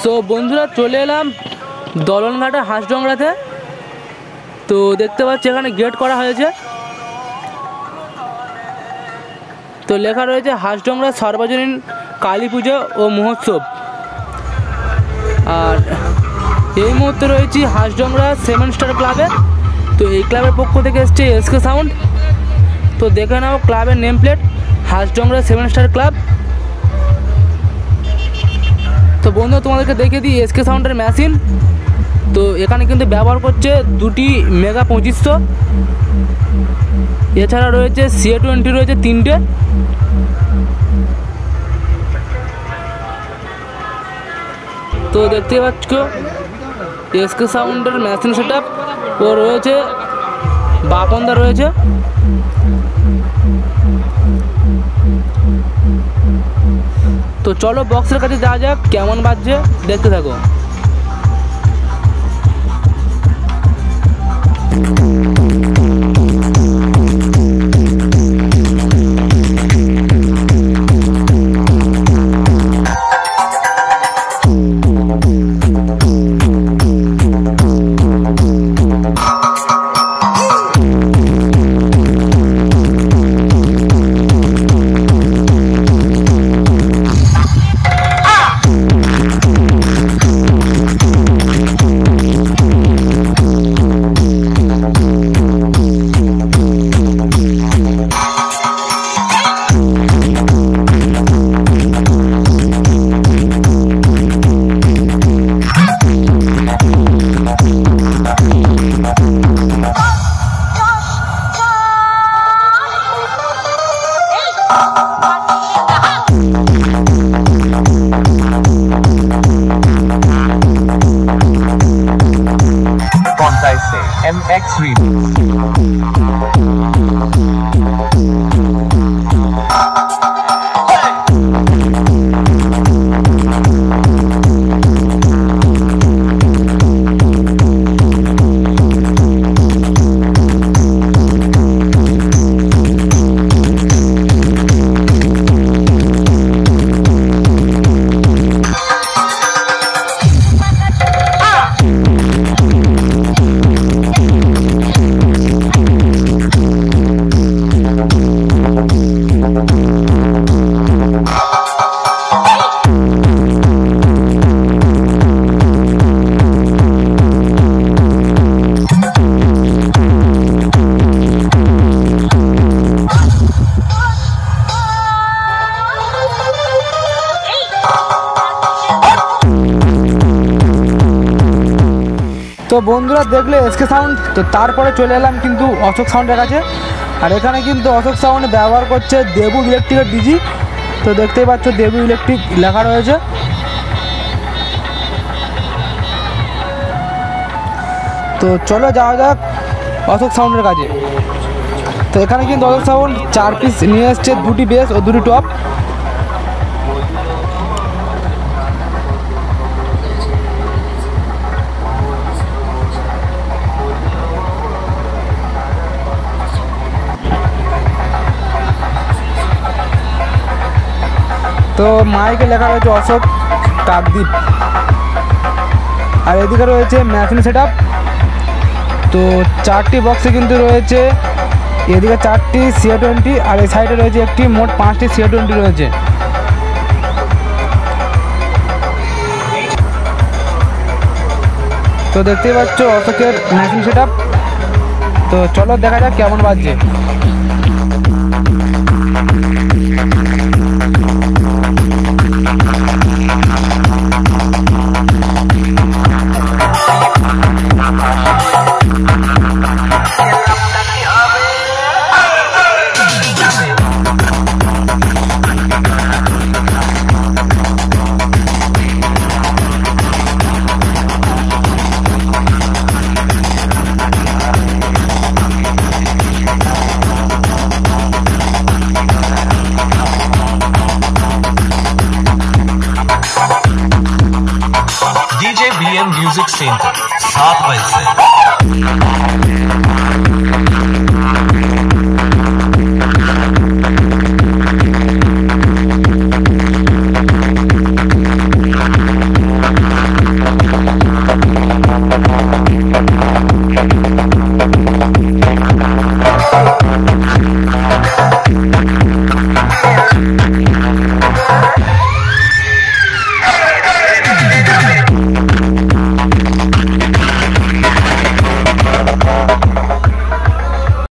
So বন্ধুরা চলে এলাম দলনঘাটা হাঁসডোংরাতে। তো দেখতে পাচ্ছি এখানে গেট করা হয়েছে। তো লেখা রয়েছে হাঁসডোংরা সর্বজনীন কালী পুজো ও মহোৎসব। আর এই মুহূর্তে রয়েছি হাঁসডোংরা 7 স্টার ক্লাবে। তো এই ক্লাবের পক্ষ থেকে এসছে এসকে সাউন্ড। তো দেখে নাও ক্লাবের নেম প্লেট, হাঁসডোংরা 7 স্টার ক্লাব। তো বন্ধু তোমাদেরকে দেখিয়ে দিই এসকে সাউন্ডের মেশিন। তো এখানে কিন্তু ব্যবহার করছে দুটি মেগা 2500, এছাড়া রয়েছে CA20 রয়েছে 3টে। তো দেখতে পাচ্ছ এসকে সাউন্ডের মেশিন সেটআপ ও রয়েছে বাপনদা রয়েছে। তো চলো বক্সের কাছে যাওয়া যাক, কেমন বাজছে দেখতে থাকো। MX তো বন্ধুরা দেখলে এসকে সাউন্ড। তো তারপরে চলে এলাম কিন্তু অশোক সাউন্ডের কাছে। আর এখানে কিন্তু অশোক সাউন্ড ব্যবহার করছে দেবু ইলেকট্রিকের ডিজি। তো দেখতেই পাচ্ছ দেবু ইলেকট্রিক লেখা রয়েছে। তো চলো যাওয়া যাক অশোক সাউন্ডের কাছে। তো এখানে কিন্তু অশোক সাউন্ড 4 পিস নিয়ে এসছে, 2টি বেস ও 2টি টপ। তো মাইকে লেখা রয়েছে অশোক কাকদ্বীপ। আর এদিকে রয়েছে মেশিন সেটআপ। তো 4টি বক্সে কিন্তু রয়েছে, এদিকে 4টি CA20 আর এই সাইডে রয়েছে একটি, মোট 5টি CA20 রয়েছে। তো দেখতেই পাচ্ছ অশোকের মেশিন সেটআপ। তো চলো দেখা যাক কেমন বাজছে। DJ BM Music Center 7 बजे से।